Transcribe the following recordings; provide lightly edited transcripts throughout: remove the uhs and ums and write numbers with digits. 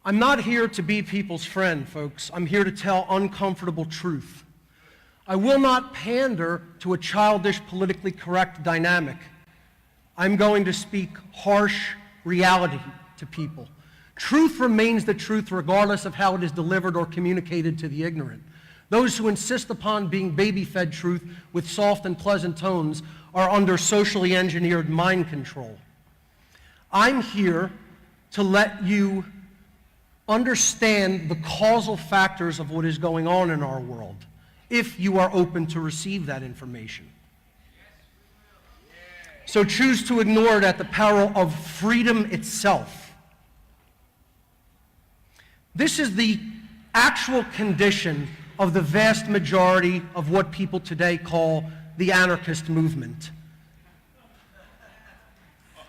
I'm not here to be people's friend, folks. I'm here to tell uncomfortable truth. I will not pander to a childish, politically correct dynamic. I'm going to speak harsh reality to people. Truth remains the truth regardless of how it is delivered or communicated to the ignorant. Those who insist upon being baby-fed truth with soft and pleasant tones are under socially engineered mind control. I'm here to let you understand the causal factors of what is going on in our world, if you are open to receive that information. So choose to ignore it at the peril of freedom itself. This is the actual condition of the vast majority of what people today call the anarchist movement.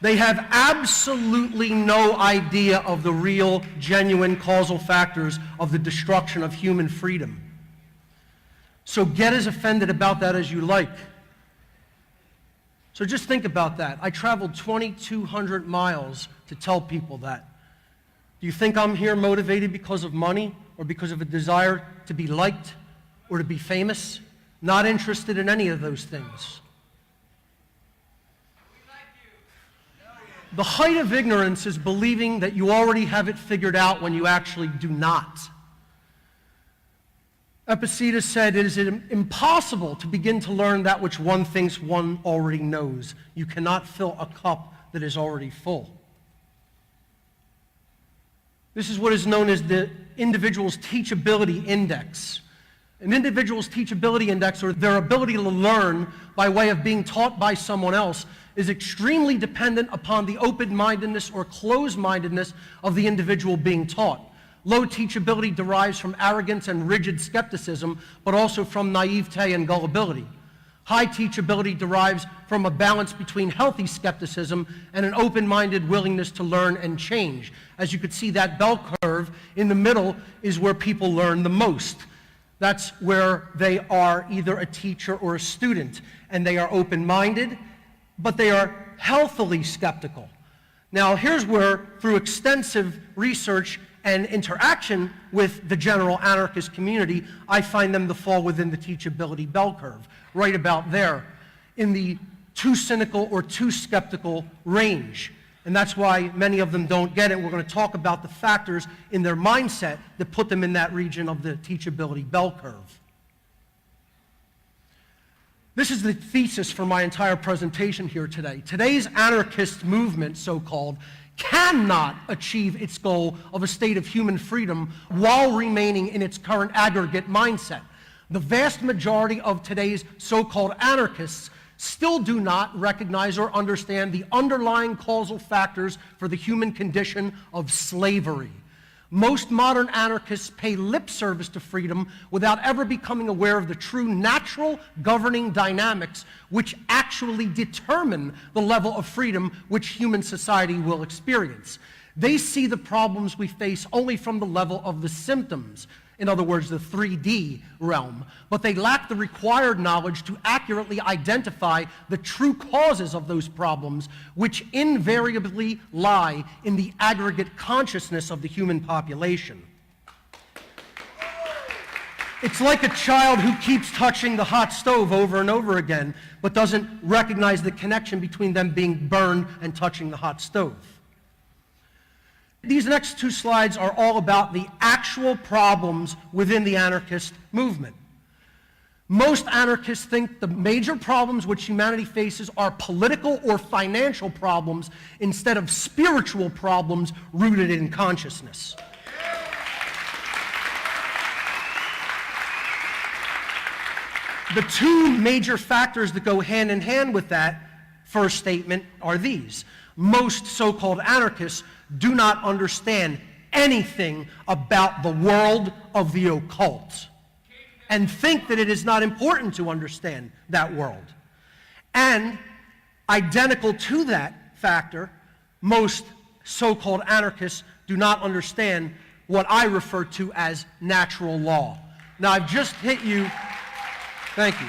They have absolutely no idea of the real, genuine causal factors of the destruction of human freedom. So get as offended about that as you like. So just think about that. I traveled 2,200 miles to tell people that. Do you think I'm here motivated because of money or because of a desire to be liked or to be famous? Not interested in any of those things. The height of ignorance is believing that you already have it figured out when you actually do not. Epictetus said, "It is impossible to begin to learn that which one thinks one already knows. You cannot fill a cup that is already full." This is what is known as the individual's teachability index. An individual's teachability index, or their ability to learn by way of being taught by someone else, is extremely dependent upon the open-mindedness or closed-mindedness of the individual being taught. Low teachability derives from arrogance and rigid skepticism, but also from naivete and gullibility. High teachability derives from a balance between healthy skepticism and an open-minded willingness to learn and change. As you could see, that bell curve in the middle is where people learn the most. That's where they are either a teacher or a student, and they are open-minded, but they are healthily skeptical. Now, here's where, through extensive research and interaction with the general anarchist community, I find them to fall within the teachability bell curve, right about there, in the too cynical or too skeptical range. And that's why many of them don't get it. We're going to talk about the factors in their mindset that put them in that region of the teachability bell curve. This is the thesis for my entire presentation here today. Today's anarchist movement, so-called, cannot achieve its goal of a state of human freedom while remaining in its current aggregate mindset. The vast majority of today's so-called anarchists still do not recognize or understand the underlying causal factors for the human condition of slavery. Most modern anarchists pay lip service to freedom without ever becoming aware of the true natural governing dynamics which actually determine the level of freedom which human society will experience. They see the problems we face only from the level of the symptoms, in other words, the 3D realm, but they lack the required knowledge to accurately identify the true causes of those problems, which invariably lie in the aggregate consciousness of the human population. It's like a child who keeps touching the hot stove over and over again, but doesn't recognize the connection between them being burned and touching the hot stove. These next two slides are all about the actual problems within the anarchist movement. Most anarchists think the major problems which humanity faces are political or financial problems instead of spiritual problems rooted in consciousness. The two major factors that go hand in hand with that first statement are these. Most so-called anarchists do not understand anything about the world of the occult and think that it is not important to understand that world. And identical to that factor, most so-called anarchists do not understand what I refer to as natural law. Now, I've just hit you, thank you.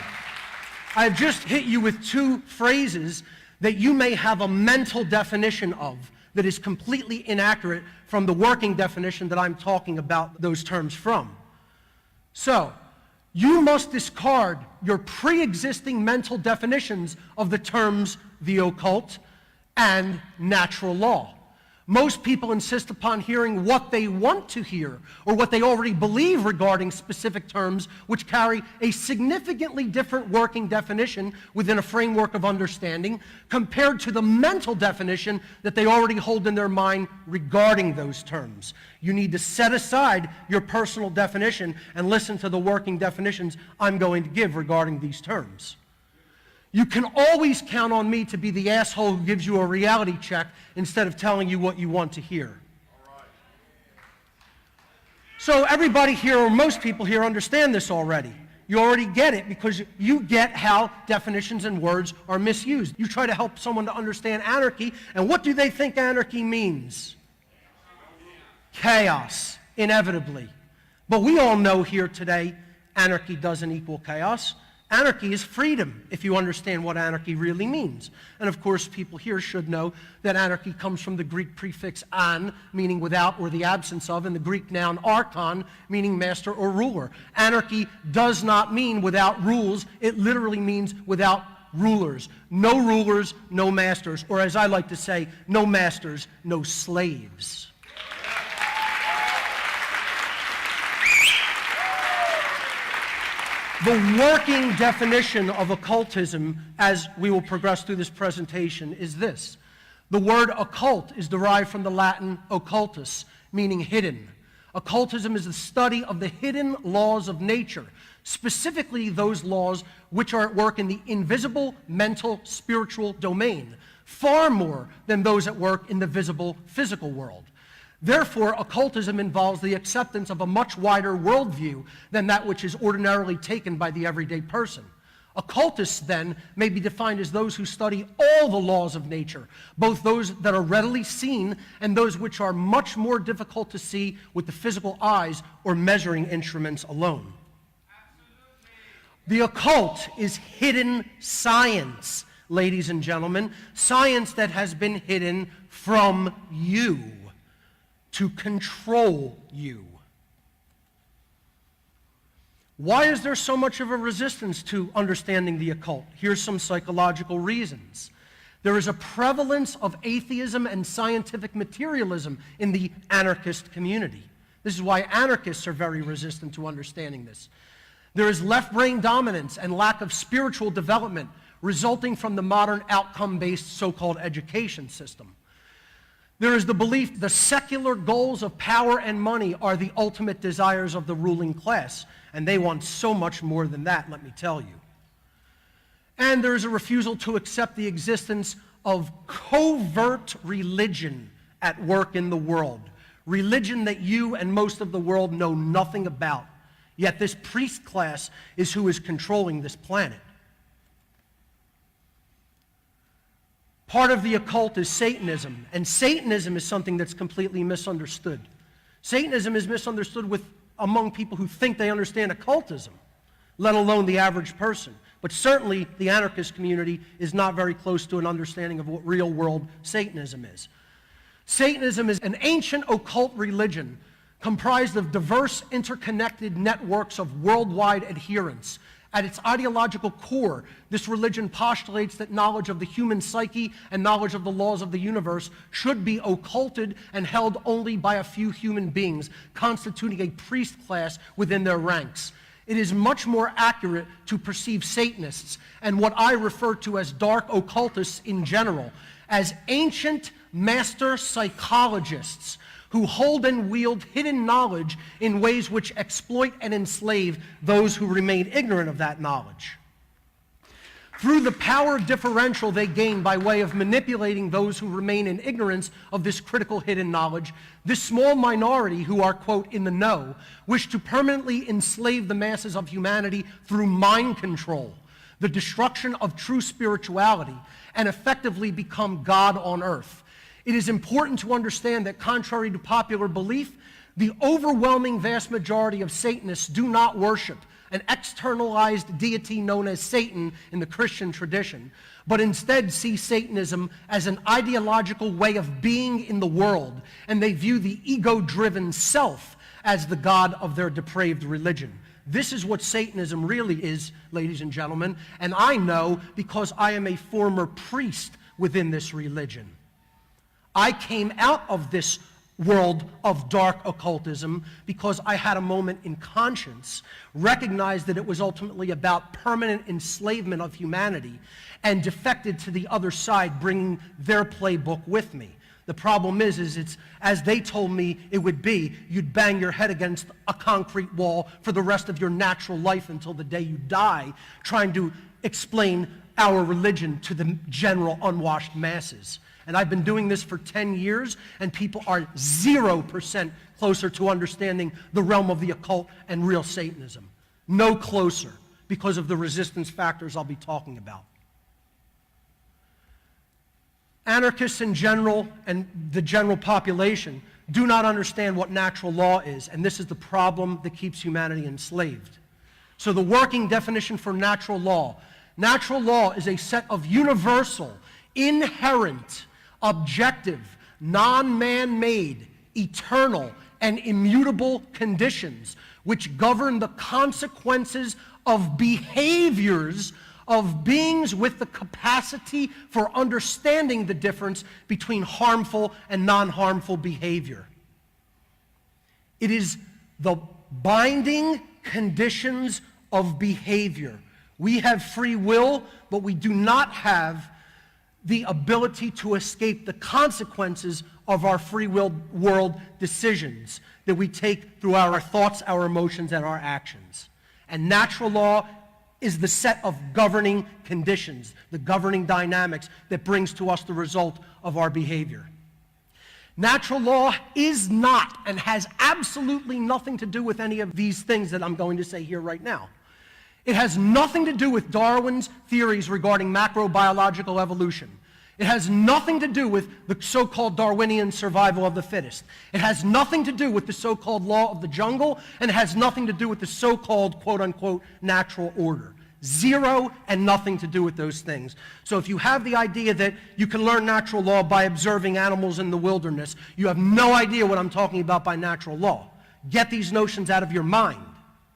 I've just hit you with two phrases that you may have a mental definition of. that is completely inaccurate from the working definition that I'm talking about those terms from. So, you must discard your pre-existing mental definitions of the terms the occult and natural law. Most people insist upon hearing what they want to hear or what they already believe regarding specific terms which carry a significantly different working definition within a framework of understanding compared to the mental definition that they already hold in their mind regarding those terms. You need to set aside your personal definition and listen to the working definitions I'm going to give regarding these terms. You can always count on me to be the asshole who gives you a reality check instead of telling you what you want to hear. So everybody here, or most people here, understand this already. You already get it because you get how definitions and words are misused. You try to help someone to understand anarchy, and what do they think anarchy means? Chaos, inevitably. But we all know here today, anarchy doesn't equal chaos. Anarchy is freedom, if you understand what anarchy really means. And of course, people here should know that anarchy comes from the Greek prefix an, meaning without or the absence of, and the Greek noun archon, meaning master or ruler. Anarchy does not mean without rules. It literally means without rulers. No rulers, no masters. Or as I like to say, no masters, no slaves. The working definition of occultism, as we will progress through this presentation, is this. The word occult is derived from the Latin occultus, meaning hidden. Occultism is the study of the hidden laws of nature, specifically those laws which are at work in the invisible, mental, spiritual domain, far more than those at work in the visible, physical world. Therefore, occultism involves the acceptance of a much wider worldview than that which is ordinarily taken by the everyday person. Occultists, then, may be defined as those who study all the laws of nature, both those that are readily seen and those which are much more difficult to see with the physical eyes or measuring instruments alone. The occult is hidden science, ladies and gentlemen, science that has been hidden from you, to control you. Why is there so much of a resistance to understanding the occult? Here's some psychological reasons. There is a prevalence of atheism and scientific materialism in the anarchist community. This is why anarchists are very resistant to understanding this. There is left-brain dominance and lack of spiritual development resulting from the modern outcome-based so-called education system. There is the belief the secular goals of power and money are the ultimate desires of the ruling class, and they want so much more than that, let me tell you. And there is a refusal to accept the existence of covert religion at work in the world, religion that you and most of the world know nothing about. Yet this priest class is who is controlling this planet. Part of the occult is Satanism, and Satanism is something that's completely misunderstood. Satanism is misunderstood among people who think they understand occultism, let alone the average person. But certainly the anarchist community is not very close to an understanding of what real-world Satanism is. Satanism is an ancient occult religion comprised of diverse interconnected networks of worldwide adherents. At its ideological core, this religion postulates that knowledge of the human psyche and knowledge of the laws of the universe should be occulted and held only by a few human beings, constituting a priest class within their ranks. It is much more accurate to perceive Satanists, and what I refer to as dark occultists in general, as ancient master psychologists who hold and wield hidden knowledge in ways which exploit and enslave those who remain ignorant of that knowledge. Through the power differential they gain by way of manipulating those who remain in ignorance of this critical hidden knowledge, this small minority who are, quote, in the know, wish to permanently enslave the masses of humanity through mind control, the destruction of true spirituality, and effectively become God on earth. It is important to understand that contrary to popular belief, the overwhelming vast majority of Satanists do not worship an externalized deity known as Satan in the Christian tradition, but instead see Satanism as an ideological way of being in the world, and they view the ego-driven self as the god of their depraved religion. This is what Satanism really is, ladies and gentlemen, and I know because I am a former priest within this religion. I came out of this world of dark occultism because I had a moment in conscience, recognized that it was ultimately about permanent enslavement of humanity, and defected to the other side, bringing their playbook with me. The problem is it's as they told me it would be. You'd bang your head against a concrete wall for the rest of your natural life until the day you die, trying to explain our religion to the general unwashed masses. And I've been doing this for 10 years, and people are 0% closer to understanding the realm of the occult and real Satanism. No closer, because of the resistance factors I'll be talking about. Anarchists in general, and the general population, do not understand what natural law is, and this is the problem that keeps humanity enslaved. So the working definition for natural law is a set of universal, inherent, objective, non-man-made, eternal, and immutable conditions which govern the consequences of behaviors of beings with the capacity for understanding the difference between harmful and non-harmful behavior. It is the binding conditions of behavior. We have free will, but we do not have the ability to escape the consequences of our free will world decisions that we take through our thoughts, our emotions, and our actions. And natural law is the set of governing conditions, the governing dynamics that brings to us the result of our behavior. Natural law is not and has absolutely nothing to do with any of these things that I'm going to say here right now. It has nothing to do with Darwin's theories regarding macrobiological evolution. It has nothing to do with the so-called Darwinian survival of the fittest. It has nothing to do with the so-called law of the jungle, and it has nothing to do with the so-called, quote-unquote, natural order. Zero and nothing to do with those things. So if you have the idea that you can learn natural law by observing animals in the wilderness, you have no idea what I'm talking about by natural law. Get these notions out of your mind.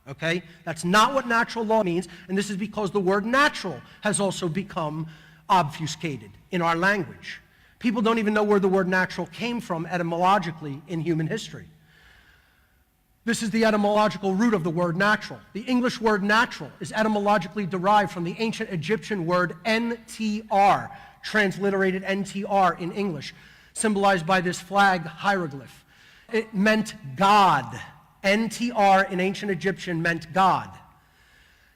Okay? That's not what natural law means, and this is because the word natural has also become obfuscated in our language. People don't even know where the word natural came from etymologically in human history. This is the etymological root of the word natural. The English word natural is etymologically derived from the ancient Egyptian word NTR, transliterated NTR in English, symbolized by this flag hieroglyph. It meant God. NTR in ancient Egyptian meant God.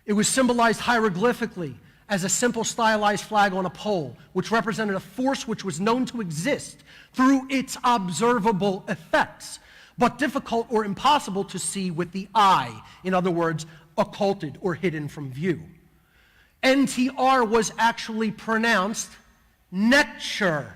It was symbolized hieroglyphically as a simple stylized flag on a pole, which represented a force which was known to exist through its observable effects, but difficult or impossible to see with the eye. In other words, occulted or hidden from view. NTR was actually pronounced nature.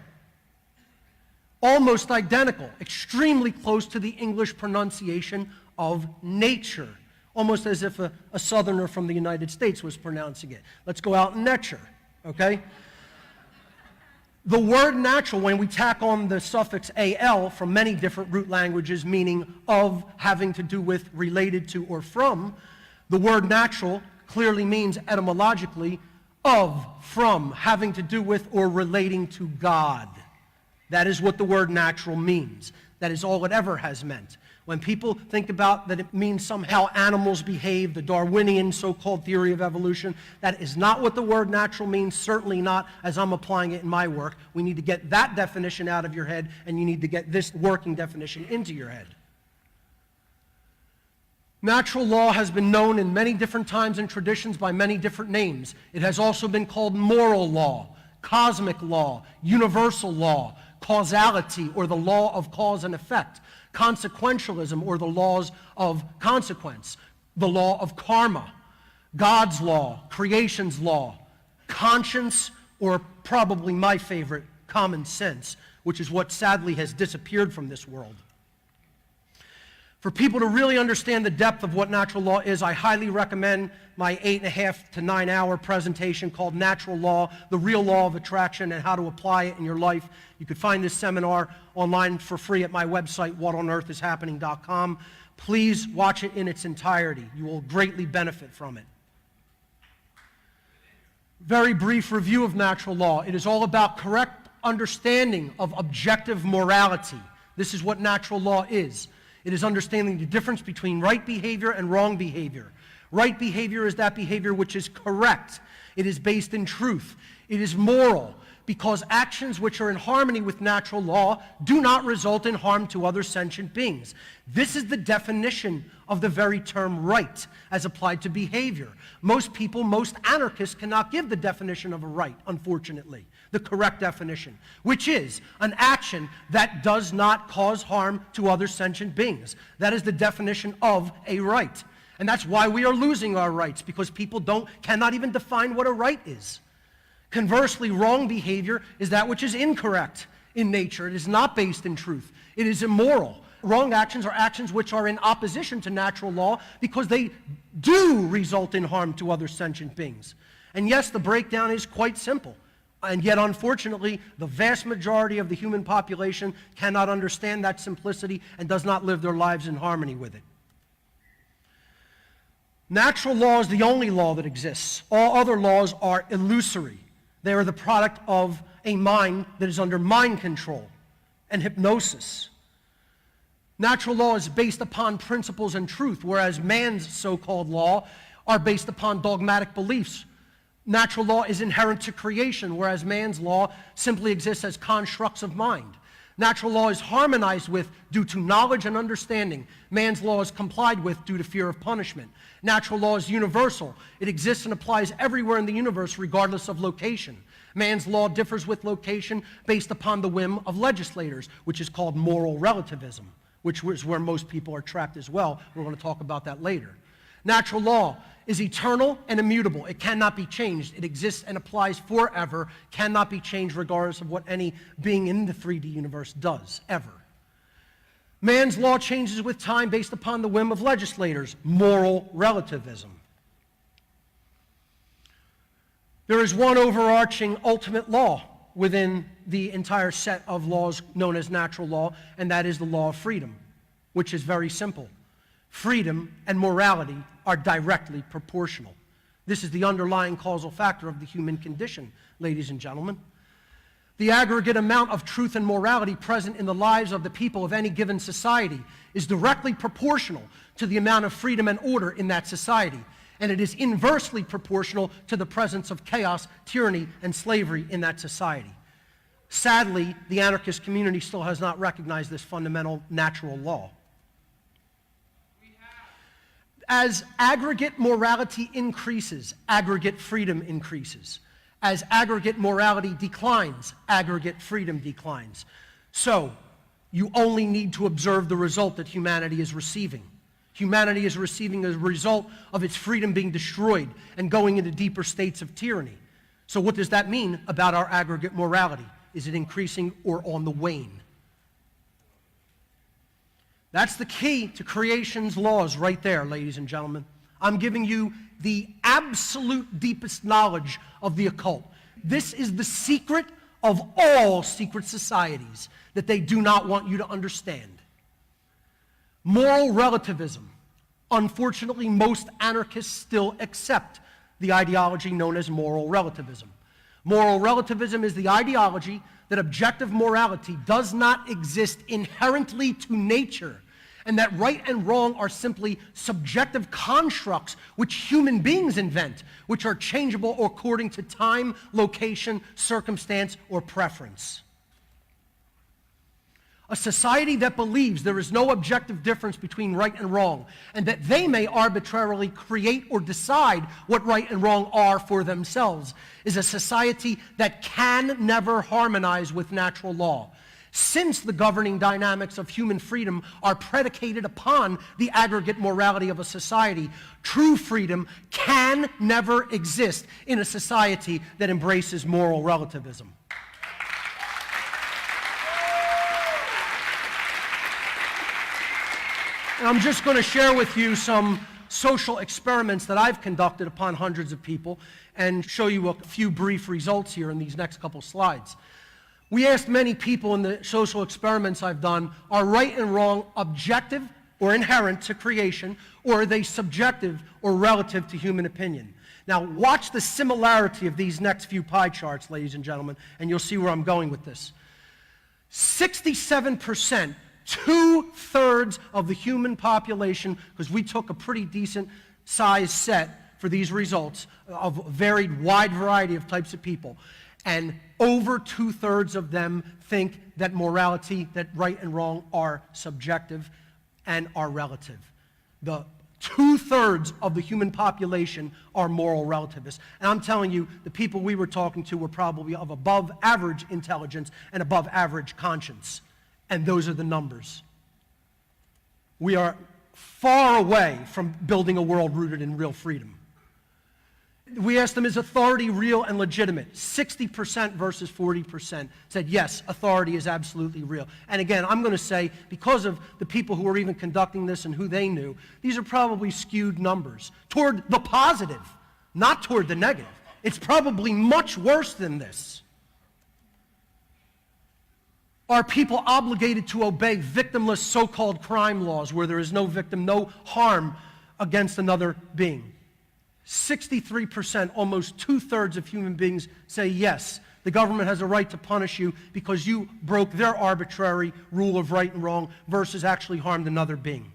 Almost identical, extremely close to the English pronunciation of nature. Almost as if a southerner from the United States was pronouncing it. Let's go out and nature, okay? The word natural, when we tack on the suffix al from many different root languages, meaning of, having to do with, related to, or from, the word natural clearly means etymologically of, from, having to do with, or relating to God. That is what the word natural means. That is all it ever has meant. When people think about that it means somehow animals behave, the Darwinian so-called theory of evolution, that is not what the word natural means, certainly not as I'm applying it in my work. We need to get that definition out of your head, and you need to get this working definition into your head. Natural law has been known in many different times and traditions by many different names. It has also been called moral law, cosmic law, universal law, causality, or the law of cause and effect, consequentialism, or the laws of consequence, the law of karma, God's law, creation's law, conscience, or probably my favorite, common sense, which is what sadly has disappeared from this world. For people to really understand the depth of what natural law is, I highly recommend my 8.5 to 9 hour presentation called Natural Law, the Real Law of Attraction and How to Apply It in Your Life. You could find this seminar online for free at my website, whatonearthishappening.com. Please watch it in its entirety. You will greatly benefit from it. Very brief review of natural law. It is all about correct understanding of objective morality. This is what natural law is. It is understanding the difference between right behavior and wrong behavior. Right behavior is that behavior which is correct. It is based in truth. It is moral, because actions which are in harmony with natural law do not result in harm to other sentient beings. This is the definition of the very term right as applied to behavior. Most people, most anarchists cannot give the definition of a right, unfortunately, the correct definition, which is an action that does not cause harm to other sentient beings. That is the definition of a right. And that's why we are losing our rights, because people cannot even define what a right is. Conversely, wrong behavior is that which is incorrect in nature. It is not based in truth. It is immoral. Wrong actions are actions which are in opposition to natural law because they do result in harm to other sentient beings. And yes, the breakdown is quite simple. And yet, unfortunately, the vast majority of the human population cannot understand that simplicity and does not live their lives in harmony with it. Natural law is the only law that exists. All other laws are illusory. They are the product of a mind that is under mind control and hypnosis. Natural law is based upon principles and truth, whereas man's so-called law are based upon dogmatic beliefs. Natural law is inherent to creation, whereas man's law simply exists as constructs of mind. Natural law is harmonized with due to knowledge and understanding. Man's law is complied with due to fear of punishment. Natural law is universal. It exists and applies everywhere in the universe regardless of location. Man's law differs with location based upon the whim of legislators, which is called moral relativism, which is where most people are trapped as well. We're going to talk about that later. Natural law is eternal and immutable. It cannot be changed. It exists and applies forever, cannot be changed regardless of what any being in the 3D universe does, ever. Man's law changes with time based upon the whim of legislators, moral relativism. There is one overarching ultimate law within the entire set of laws known as natural law, and that is the law of freedom, which is very simple. Freedom and morality are directly proportional. This is the underlying causal factor of the human condition, ladies and gentlemen. The aggregate amount of truth and morality present in the lives of the people of any given society is directly proportional to the amount of freedom and order in that society, and it is inversely proportional to the presence of chaos, tyranny, and slavery in that society. Sadly, the anarchist community still has not recognized this fundamental natural law. As aggregate morality increases, aggregate freedom increases. As aggregate morality declines, aggregate freedom declines. So, you only need to observe the result that humanity is receiving. Humanity is receiving as a result of its freedom being destroyed and going into deeper states of tyranny. So what does that mean about our aggregate morality? Is it increasing or on the wane? That's the key to creation's laws right there, ladies and gentlemen. I'm giving you the absolute deepest knowledge of the occult. This is the secret of all secret societies that they do not want you to understand. Moral relativism. Unfortunately, most anarchists still accept the ideology known as moral relativism. Moral relativism is the ideology that objective morality does not exist inherently to nature, and that right and wrong are simply subjective constructs which human beings invent, which are changeable according to time, location, circumstance, or preference. A society that believes there is no objective difference between right and wrong, and that they may arbitrarily create or decide what right and wrong are for themselves, is a society that can never harmonize with natural law. Since the governing dynamics of human freedom are predicated upon the aggregate morality of a society, true freedom can never exist in a society that embraces moral relativism. And I'm just going to share with you some social experiments that I've conducted upon hundreds of people and show you a few brief results here in these next couple slides. We asked many people in the social experiments I've done, are right and wrong objective or inherent to creation, or are they subjective or relative to human opinion? Now watch the similarity of these next few pie charts, ladies and gentlemen, and you'll see where I'm going with this. 67%, 2/3 of the human population, because we took a pretty decent size set for these results of a varied, wide variety of types of people, and over 2/3 of them think that morality, that right and wrong are subjective and are relative. The 2/3 of the human population are moral relativists. And I'm telling you, the people we were talking to were probably of above average intelligence and above average conscience. And those are the numbers. We are far away from building a world rooted in real freedom. We asked them, is authority real and legitimate? 60% versus 40% said, yes, authority is absolutely real. And again, I'm going to say, because of the people who were even conducting this and who they knew, these are probably skewed numbers toward the positive, not toward the negative. It's probably much worse than this. Are people obligated to obey victimless so-called crime laws where there is no victim, no harm against another being? 63%, almost 2/3 of human beings say yes, the government has a right to punish you because you broke their arbitrary rule of right and wrong versus actually harmed another being.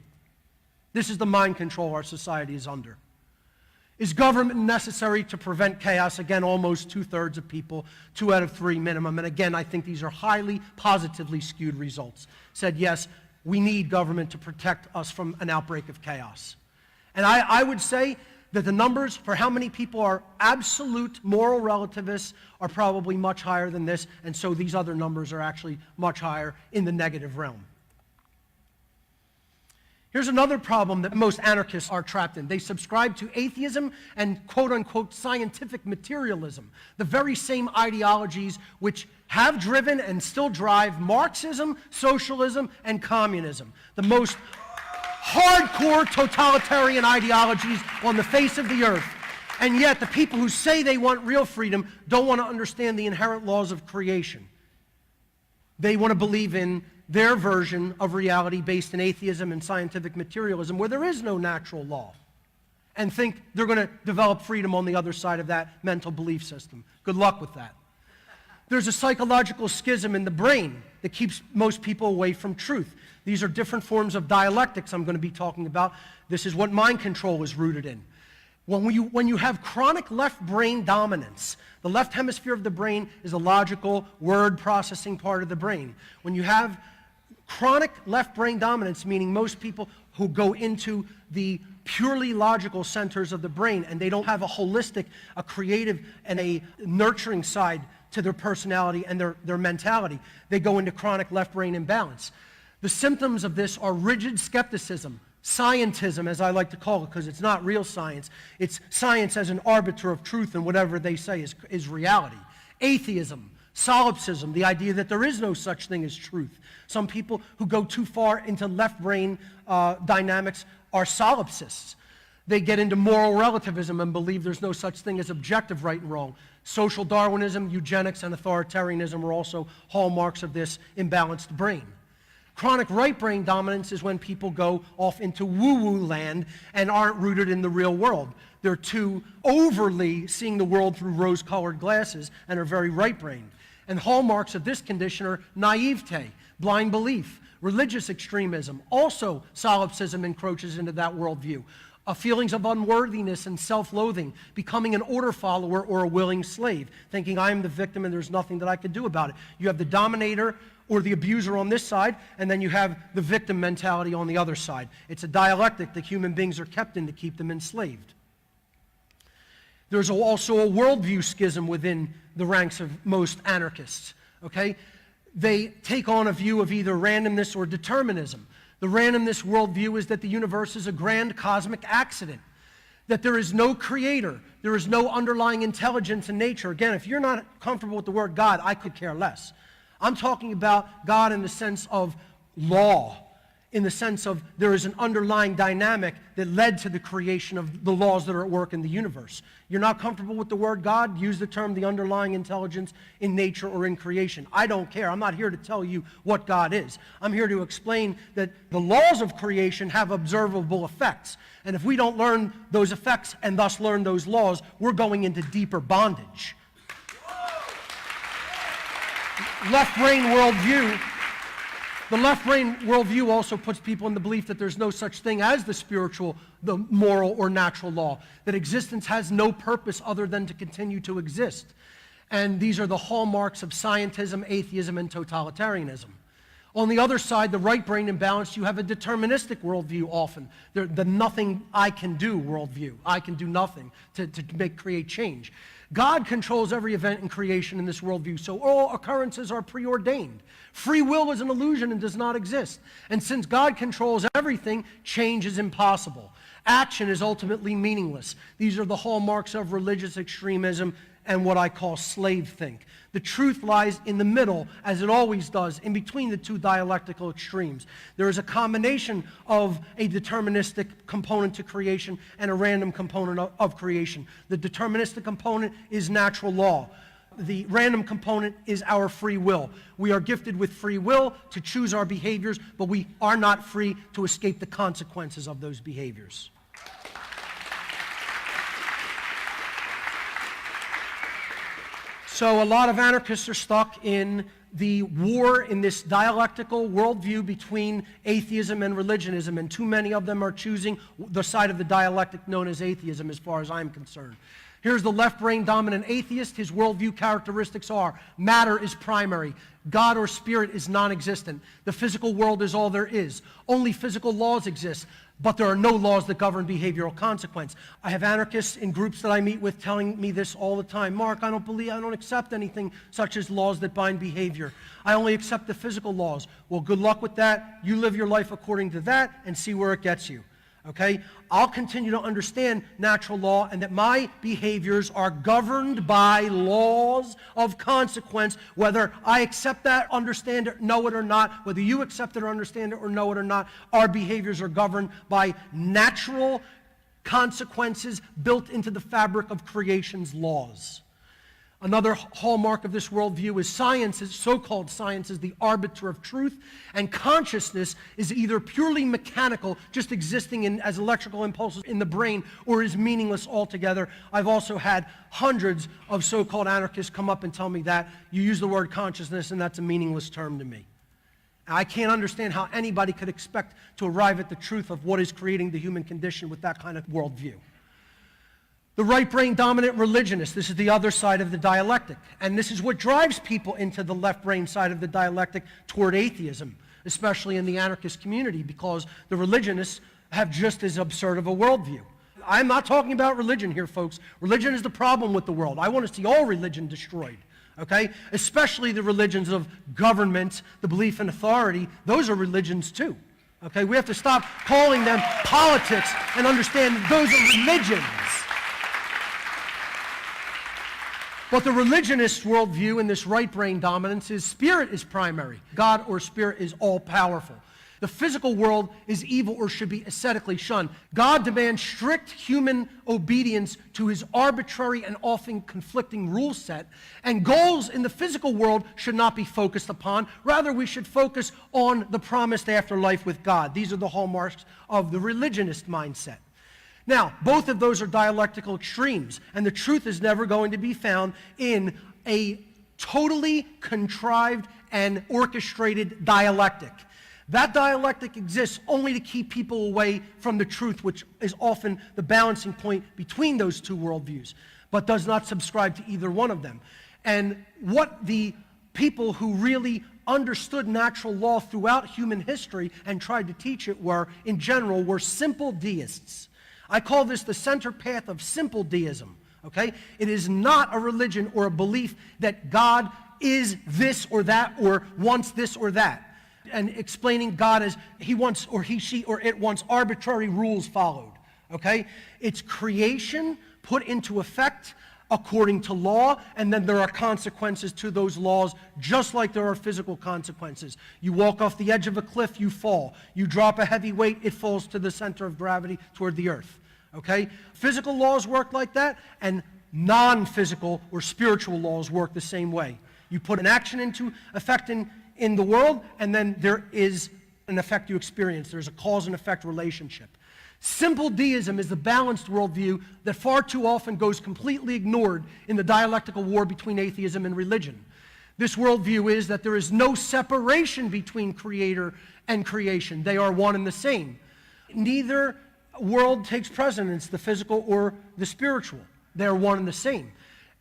This is the mind control our society is under. Is government necessary to prevent chaos? Again, almost 2/3 of people, 2 out of 3 minimum. And again, I think these are highly positively skewed results. Said yes, we need government to protect us from an outbreak of chaos. And I would say that the numbers for how many people are absolute moral relativists are probably much higher than this, and so these other numbers are actually much higher in the negative realm. Here's another problem that most anarchists are trapped in. They subscribe to atheism and quote-unquote scientific materialism, the very same ideologies which have driven and still drive Marxism, socialism, and communism, the most hardcore totalitarian ideologies on the face of the earth. And yet the people who say they want real freedom don't want to understand the inherent laws of creation. They want to believe in their version of reality based in atheism and scientific materialism where there is no natural law, and think they're going to develop freedom on the other side of that mental belief system. Good luck with that. There's a psychological schism in the brain that keeps most people away from truth. These are different forms of dialectics I'm going to be talking about. This is what mind control is rooted in. When you have chronic left brain dominance, the left hemisphere of the brain is a logical word processing part of the brain. When you have chronic left brain dominance, meaning most people who go into the purely logical centers of the brain and they don't have a holistic, a creative, and a nurturing side to their personality and their mentality, they go into chronic left brain imbalance. The symptoms of this are rigid skepticism, scientism, as I like to call it, because it's not real science. It's science as an arbiter of truth, and whatever they say is reality. Atheism, solipsism, the idea that there is no such thing as truth. Some people who go too far into left brain dynamics are solipsists. They get into moral relativism and believe there's no such thing as objective right and wrong. Social Darwinism, eugenics, and authoritarianism are also hallmarks of this imbalanced brain. Chronic right brain dominance is when people go off into woo-woo land and aren't rooted in the real world. They're too overly seeing the world through rose-colored glasses and are very right-brained. And hallmarks of this condition are naivete, blind belief, religious extremism. Also, solipsism encroaches into that worldview. Feelings of unworthiness and self-loathing, becoming an order follower or a willing slave, thinking I am the victim and there's nothing that I could do about it. You have the dominator or the abuser on this side, and then you have the victim mentality on the other side. It's a dialectic that human beings are kept in to keep them enslaved. There's also a worldview schism within the ranks of most anarchists, okay? They take on a view of either randomness or determinism. The randomness worldview is that the universe is a grand cosmic accident, that there is no creator, there is no underlying intelligence in nature. Again, if you're not comfortable with the word God, I could care less. I'm talking about God in the sense of law in the sense of there is an underlying dynamic that led to the creation of the laws that are at work in the universe. You're not comfortable with the word God? Use the term the underlying intelligence in nature or in creation. I don't care. I'm not here to tell you what God is. I'm here to explain that the laws of creation have observable effects. And if we don't learn those effects and thus learn those laws, we're going into deeper bondage. Left-brain worldview. The left-brain worldview also puts people in the belief that there's no such thing as the spiritual, the moral, or natural law, that existence has no purpose other than to continue to exist. And these are the hallmarks of scientism, atheism, and totalitarianism. On the other side, the right-brain imbalance, you have a deterministic worldview often, the nothing I can do worldview. I can do nothing to create change. God controls every event in creation in this worldview, so all occurrences are preordained. Free will is an illusion and does not exist. And since God controls everything, change is impossible. Action is ultimately meaningless. These are the hallmarks of religious extremism and what I call slave think. The truth lies in the middle, as it always does, in between the two dialectical extremes. There is a combination of a deterministic component to creation and a random component of creation. The deterministic component is natural law. The random component is our free will. We are gifted with free will to choose our behaviors, but we are not free to escape the consequences of those behaviors. So a lot of anarchists are stuck in the war in this dialectical worldview between atheism and religionism, and too many of them are choosing the side of the dialectic known as atheism as far as I'm concerned. Here's the left-brain dominant atheist. His worldview characteristics are: matter is primary, God or spirit is non-existent, the physical world is all there is, only physical laws exist, but there are no laws that govern behavioral consequence. I have anarchists in groups that I meet with telling me this all the time. Mark, I don't accept anything such as laws that bind behavior. I only accept the physical laws. Well, good luck with that. You live your life according to that and see where it gets you. Okay? I'll continue to understand natural law and that my behaviors are governed by laws of consequence, whether I accept that, understand it, know it or not, whether you accept it or understand it or know it or not. Our behaviors are governed by natural consequences built into the fabric of creation's laws. Another hallmark of this worldview is science, so-called science, is the arbiter of truth, and consciousness is either purely mechanical, just existing as electrical impulses in the brain, or is meaningless altogether. I've also had hundreds of so-called anarchists come up and tell me that you use the word consciousness and that's a meaningless term to me. I can't understand how anybody could expect to arrive at the truth of what is creating the human condition with that kind of worldview. The right-brain dominant religionist, this is the other side of the dialectic, and this is what drives people into the left-brain side of the dialectic toward atheism, especially in the anarchist community, because the religionists have just as absurd of a worldview. I'm not talking about religion here, folks. Religion is the problem with the world. I want to see all religion destroyed, okay? Especially the religions of government, the belief in authority. Those are religions too, okay? We have to stop calling them politics and understand those are religions. But the religionist worldview in this right-brain dominance is spirit is primary. God or spirit is all-powerful. The physical world is evil or should be ascetically shunned. God demands strict human obedience to his arbitrary and often conflicting rule set, and goals in the physical world should not be focused upon. Rather, we should focus on the promised afterlife with God. These are the hallmarks of the religionist mindset. Now, both of those are dialectical extremes, and the truth is never going to be found in a totally contrived and orchestrated dialectic. That dialectic exists only to keep people away from the truth, which is often the balancing point between those two worldviews, but does not subscribe to either one of them. And what the people who really understood natural law throughout human history and tried to teach it in general, were simple deists. I call this the center path of simple deism, okay? It is not a religion or a belief that God is this or that or wants this or that, and explaining God as he wants or he, she, or it wants arbitrary rules followed, okay? It's creation put into effect according to law, and then there are consequences to those laws, just like there are physical consequences. You walk off the edge of a cliff, you fall. You drop a heavy weight, it falls to the center of gravity toward the earth. Okay? Physical laws work like that, and non-physical or spiritual laws work the same way. You put an action into effect in the world, and then there is an effect you experience. There's a cause and effect relationship. Simple deism is the balanced worldview that far too often goes completely ignored in the dialectical war between atheism and religion. This worldview is that there is no separation between creator and creation. They are one and the same. Neither world takes precedence, the physical or the spiritual. They are one and the same.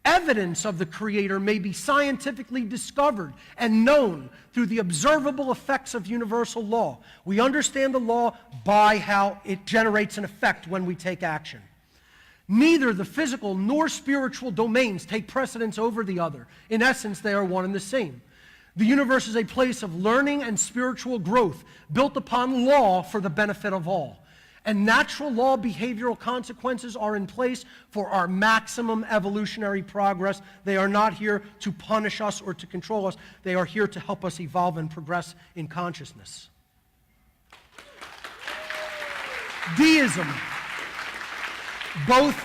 Evidence of the creator may be scientifically discovered and known through the observable effects of universal law. We understand the law by how it generates an effect when we take action. Neither the physical nor spiritual domains take precedence over the other. In essence, they are one and the same. The universe is a place of learning and spiritual growth built upon law for the benefit of all. And natural law behavioral consequences are in place for our maximum evolutionary progress. They are not here to punish us or to control us. They are here to help us evolve and progress in consciousness. Deism. Both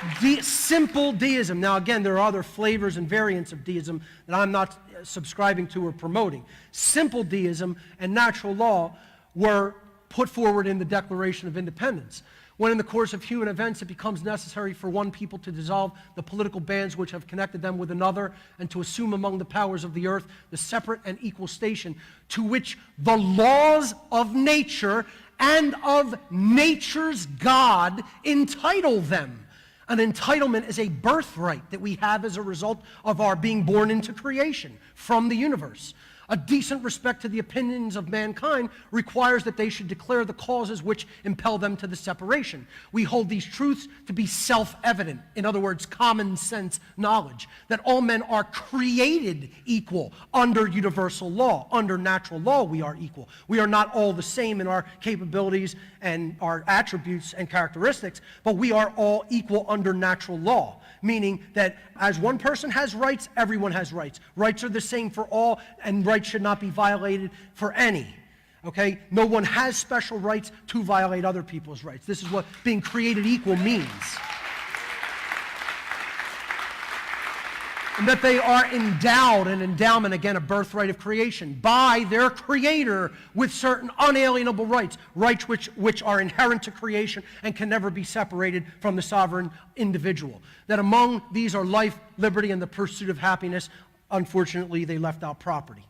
simple deism. Now again, there are other flavors and variants of deism that I'm not subscribing to or promoting. Simple deism and natural law were put forward in the Declaration of Independence. When in the course of human events it becomes necessary for one people to dissolve the political bands which have connected them with another and to assume among the powers of the earth the separate and equal station to which the laws of nature and of nature's God entitle them. An entitlement is a birthright that we have as a result of our being born into creation from the universe. A decent respect to the opinions of mankind requires that they should declare the causes which impel them to the separation. We hold these truths to be self-evident, in other words, common sense knowledge, that all men are created equal under universal law. Under natural law, we are equal. We are not all the same in our capabilities and our attributes and characteristics, but we are all equal under natural law, meaning that as one person has rights, everyone has rights. Rights are the same for all, and rights should not be violated for any. Okay? No one has special rights to violate other people's rights. This is what being created equal means. And that they are endowed, an endowment, again, a birthright of creation, by their creator with certain unalienable rights, rights which are inherent to creation and can never be separated from the sovereign individual. That among these are life, liberty, and the pursuit of happiness. Unfortunately, they left out property.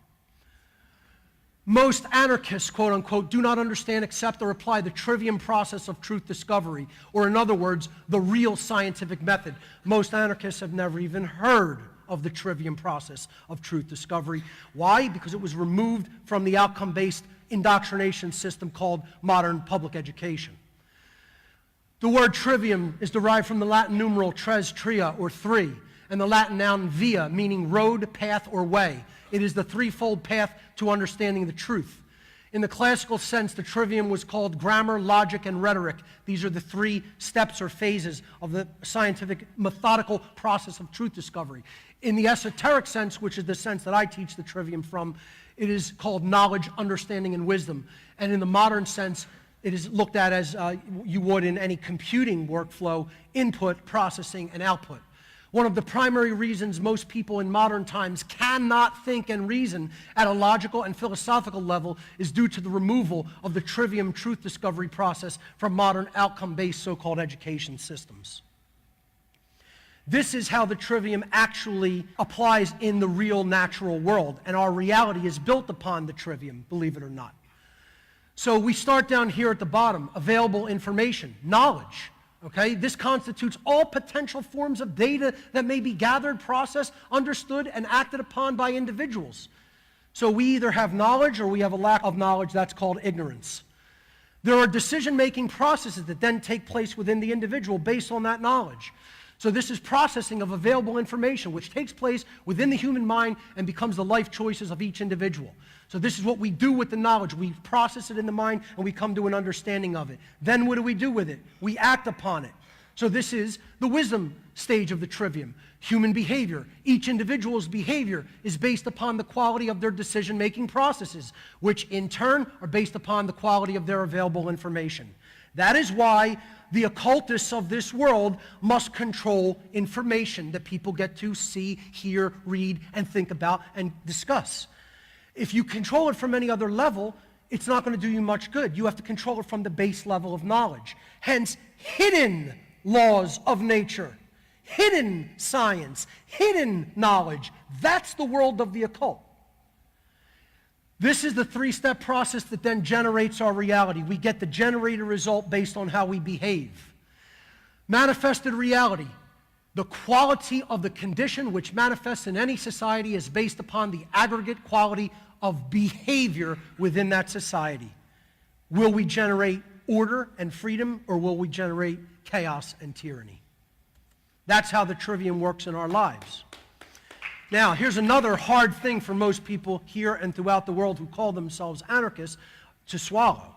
Most anarchists, quote unquote, do not understand, accept, or apply the trivium process of truth discovery, or in other words, the real scientific method. Most anarchists have never even heard of the trivium process of truth discovery. Why? Because it was removed from the outcome-based indoctrination system called modern public education. The word trivium is derived from the Latin numeral tres, tria, or three, and the Latin noun via, meaning road, path, or way. It is the threefold path to understanding the truth. In the classical sense, the trivium was called grammar, logic, and rhetoric. These are the three steps or phases of the scientific, methodical process of truth discovery. In the esoteric sense, which is the sense that I teach the trivium from, it is called knowledge, understanding, and wisdom. And in the modern sense, it is looked at as you would in any computing workflow, input, processing, and output. One of the primary reasons most people in modern times cannot think and reason at a logical and philosophical level is due to the removal of the trivium truth discovery process from modern outcome-based so-called education systems. This is how the trivium actually applies in the real natural world, and our reality is built upon the trivium, believe it or not. So we start down here at the bottom, available information, knowledge. Okay, this constitutes all potential forms of data that may be gathered, processed, understood, and acted upon by individuals. So we either have knowledge or we have a lack of knowledge. That's called ignorance. There are decision-making processes that then take place within the individual based on that knowledge. So this is processing of available information, which takes place within the human mind and becomes the life choices of each individual. So this is what we do with the knowledge. We process it in the mind and we come to an understanding of it. Then what do we do with it? We act upon it. So this is the wisdom stage of the trivium. Human behavior. Each individual's behavior is based upon the quality of their decision-making processes, which in turn are based upon the quality of their available information. That is why the occultists of this world must control information that people get to see, hear, read, and think about and discuss. If you control it from any other level, it's not going to do you much good. You have to control it from the base level of knowledge. Hence, hidden laws of nature, hidden science, hidden knowledge. That's the world of the occult. This is the three-step process that then generates our reality. We get the generated result based on how we behave. Manifested reality. The quality of the condition which manifests in any society is based upon the aggregate quality of behavior within that society. Will we generate order and freedom, or will we generate chaos and tyranny? That's how the trivium works in our lives. Now, here's another hard thing for most people here and throughout the world who call themselves anarchists to swallow.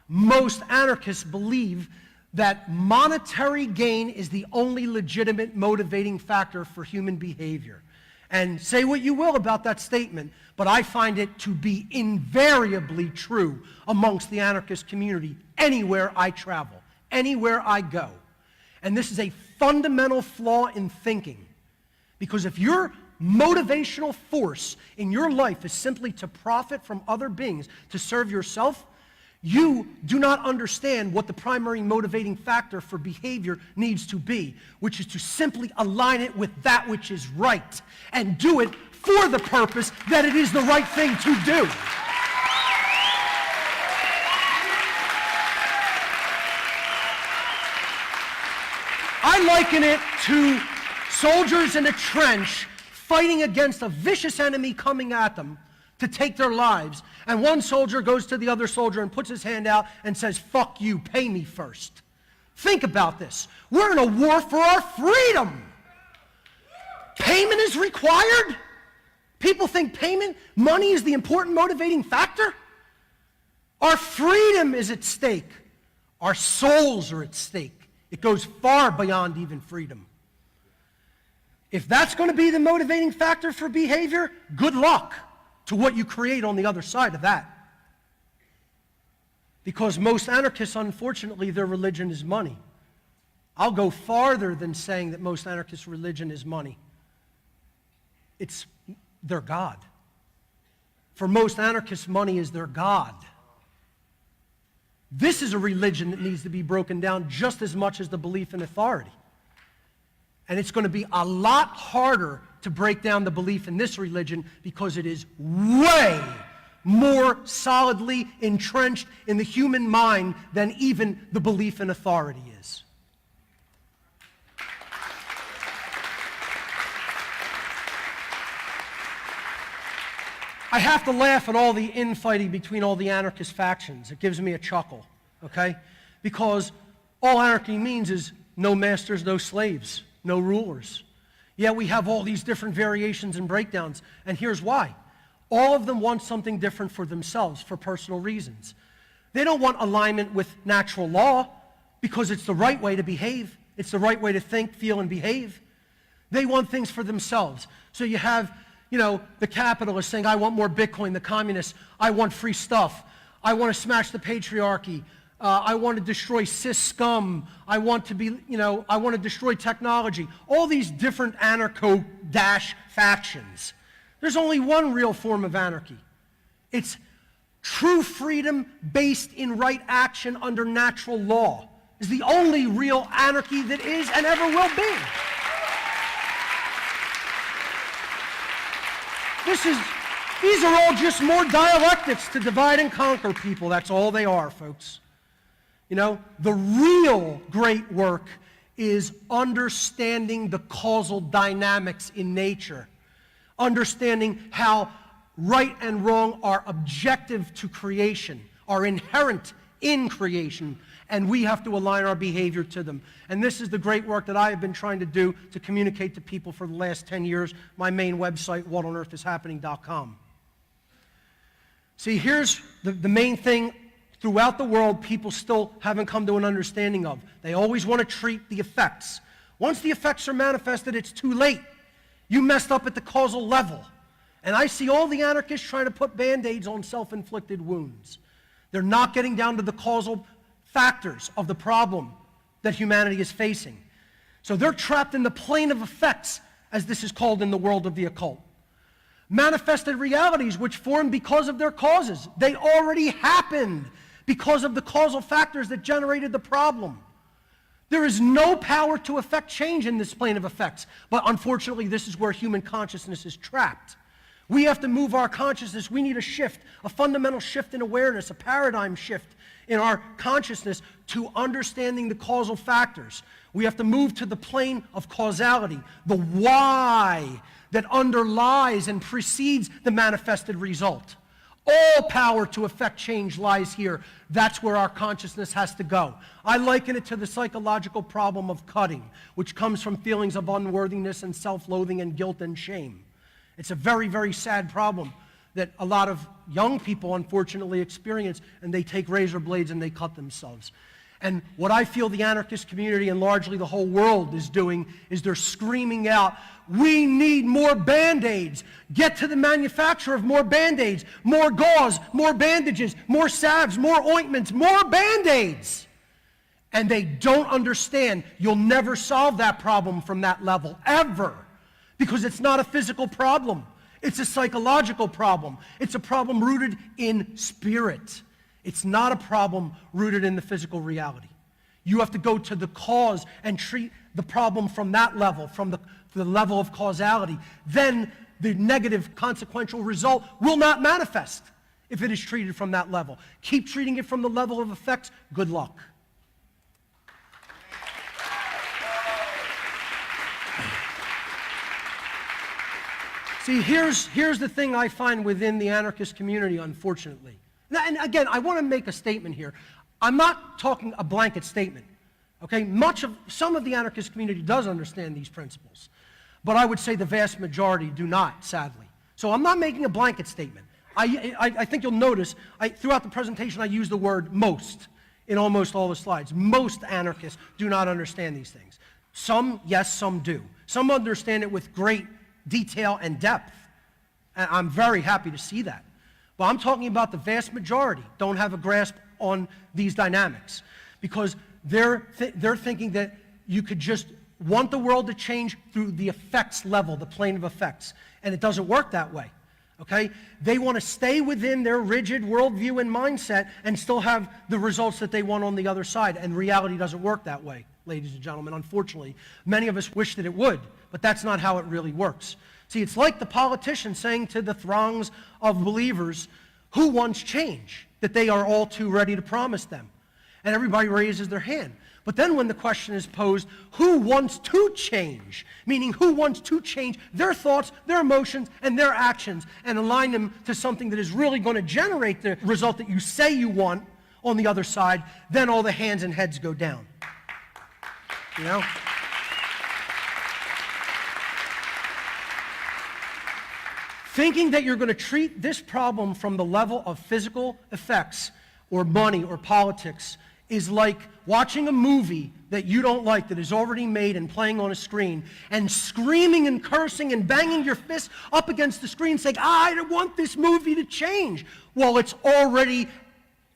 Most anarchists believe that monetary gain is the only legitimate motivating factor for human behavior. And say what you will about that statement, but I find it to be invariably true amongst the anarchist community anywhere I travel, anywhere I go. And this is a fundamental flaw in thinking. Because if your motivational force in your life is simply to profit from other beings, to serve yourself, you do not understand what the primary motivating factor for behavior needs to be, which is to simply align it with that which is right and do it for the purpose that it is the right thing to do. I liken it to soldiers in a trench fighting against a vicious enemy coming at them to take their lives, and one soldier goes to the other soldier and puts his hand out and says, "Fuck you, pay me first." Think about this. We're in a war for our freedom. Payment is required? People think payment, money is the important motivating factor? Our freedom is at stake. Our souls are at stake. It goes far beyond even freedom. If that's going to be the motivating factor for behavior, good luck to what you create on the other side of that. Because most anarchists, unfortunately, their religion is money. I'll go farther than saying that most anarchists' religion is money. It's their God. For most anarchists, money is their God. This is a religion that needs to be broken down just as much as the belief in authority. And it's going to be a lot harder to break down the belief in this religion because it is way more solidly entrenched in the human mind than even the belief in authority is. I have to laugh at all the infighting between all the anarchist factions. It gives me a chuckle, okay? Because all anarchy means is no masters, no slaves, no rulers. Yet we have all these different variations and breakdowns, and here's why. All of them want something different for themselves, for personal reasons. They don't want alignment with natural law because it's the right way to behave. It's the right way to think, feel, and behave. They want things for themselves. So you have, the capitalists saying, I want more Bitcoin. The communists, I want free stuff. I want to smash the patriarchy. I want to destroy cis scum. I want to destroy technology. All these different anarcho-factions. There's only one real form of anarchy. It's true freedom based in right action under natural law. Is the only real anarchy that is and ever will be. These are all just more dialectics to divide and conquer people. That's all they are, folks. The real great work is understanding the causal dynamics in nature, understanding how right and wrong are objective to creation, are inherent in creation, and we have to align our behavior to them. And this is the great work that I have been trying to do to communicate to people for the last 10 years, my main website, whatonearthishappening.com. See, here's the main thing throughout the world people still haven't come to an understanding of. They always want to treat the effects. Once the effects are manifested, it's too late. You messed up at the causal level. And I see all the anarchists trying to put Band-Aids on self-inflicted wounds. They're not getting down to the causal factors of the problem that humanity is facing. So they're trapped in the plane of effects, as this is called in the world of the occult. Manifested realities which form because of their causes. They already happened because of the causal factors that generated the problem. There is no power to affect change in this plane of effects, but unfortunately this is where human consciousness is trapped. We have to move our consciousness. We need a shift, a fundamental shift in awareness, a paradigm shift in our consciousness to understanding the causal factors. We have to move to the plane of causality, the why that underlies and precedes the manifested result. All power to affect change lies here. That's where our consciousness has to go. I liken it to the psychological problem of cutting, which comes from feelings of unworthiness and self-loathing and guilt and shame. It's a very, very sad problem that a lot of young people unfortunately experience, and they take razor blades and they cut themselves. And what I feel the anarchist community and largely the whole world is doing is they're screaming out, we need more Band-Aids. Get to the manufacturer of more Band-Aids, more gauze, more bandages, more salves, more ointments, more Band-Aids. And they don't understand you'll never solve that problem from that level, ever. Because it's not a physical problem. It's a psychological problem. It's a problem rooted in spirit. It's not a problem rooted in the physical reality. You have to go to the cause and treat the problem from that level, from the level of causality. Then the negative consequential result will not manifest if it is treated from that level. Keep treating it from the level of effects. Good luck. See, here's the thing I find within the anarchist community, unfortunately. Now, and again, I want to make a statement here. I'm not talking a blanket statement, okay? Some of the anarchist community does understand these principles, but I would say the vast majority do not, sadly. So I'm not making a blanket statement. I think you'll notice, throughout the presentation, I use the word most in almost all the slides. Most anarchists do not understand these things. Some, yes, some do. Some understand it with great detail and depth, and I'm very happy to see that. But I'm talking about the vast majority don't have a grasp on these dynamics because they're thinking that you could just want the world to change through the effects level, the plane of effects, and it doesn't work that way, okay? They want to stay within their rigid worldview and mindset and still have the results that they want on the other side, and reality doesn't work that way, ladies and gentlemen. Unfortunately, many of us wish that it would, but that's not how it really works. See, it's like the politician saying to the throngs of believers, who wants change? That they are all too ready to promise them. And everybody raises their hand. But then when the question is posed, who wants to change? Meaning, who wants to change their thoughts, their emotions, and their actions and align them to something that is really going to generate the result that you say you want on the other side, then all the hands and heads go down. You know? Thinking that you're going to treat this problem from the level of physical effects or money or politics is like watching a movie that you don't like, that is already made and playing on a screen, and screaming and cursing and banging your fist up against the screen saying, I want this movie to change. Well, it's already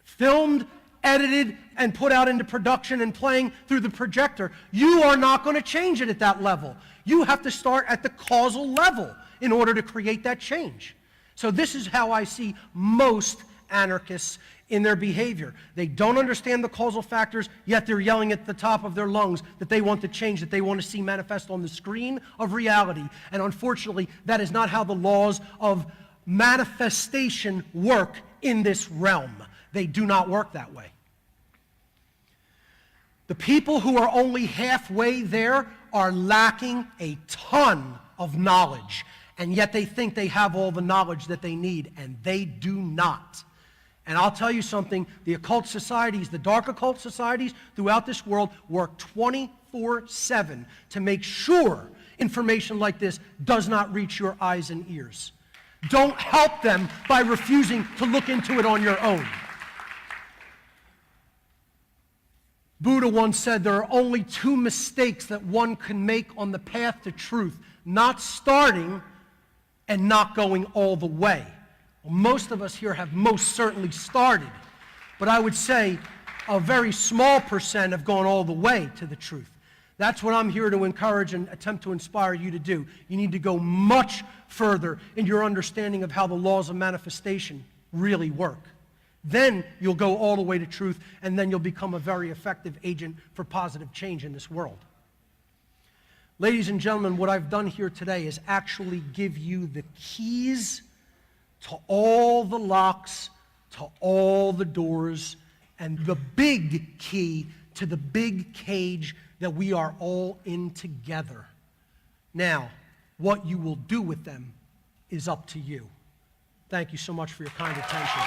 filmed, edited, and put out into production and playing through the projector. You are not going to change it at that level. You have to start at the causal level in order to create that change. So this is how I see most anarchists in their behavior. They don't understand the causal factors, yet they're yelling at the top of their lungs that they want to change, that they want to see manifest on the screen of reality. And unfortunately, that is not how the laws of manifestation work in this realm. They do not work that way. The people who are only halfway there are lacking a ton of knowledge, and yet they think they have all the knowledge that they need, and they do not. And I'll tell you something, the occult societies, the dark occult societies throughout this world work 24/7 to make sure information like this does not reach your eyes and ears. Don't help them by refusing to look into it on your own. Buddha once said there are only two mistakes that one can make on the path to truth: not starting and not going all the way. Well, most of us here have most certainly started, but I would say a very small percent have gone all the way to the truth. That's what I'm here to encourage and attempt to inspire you to do. You need to go much further in your understanding of how the laws of manifestation really work. Then you'll go all the way to truth, and then you'll become a very effective agent for positive change in this world. Ladies and gentlemen, what I've done here today is actually give you the keys to all the locks, to all the doors, and the big key to the big cage that we are all in together. Now, what you will do with them is up to you. Thank you so much for your kind attention.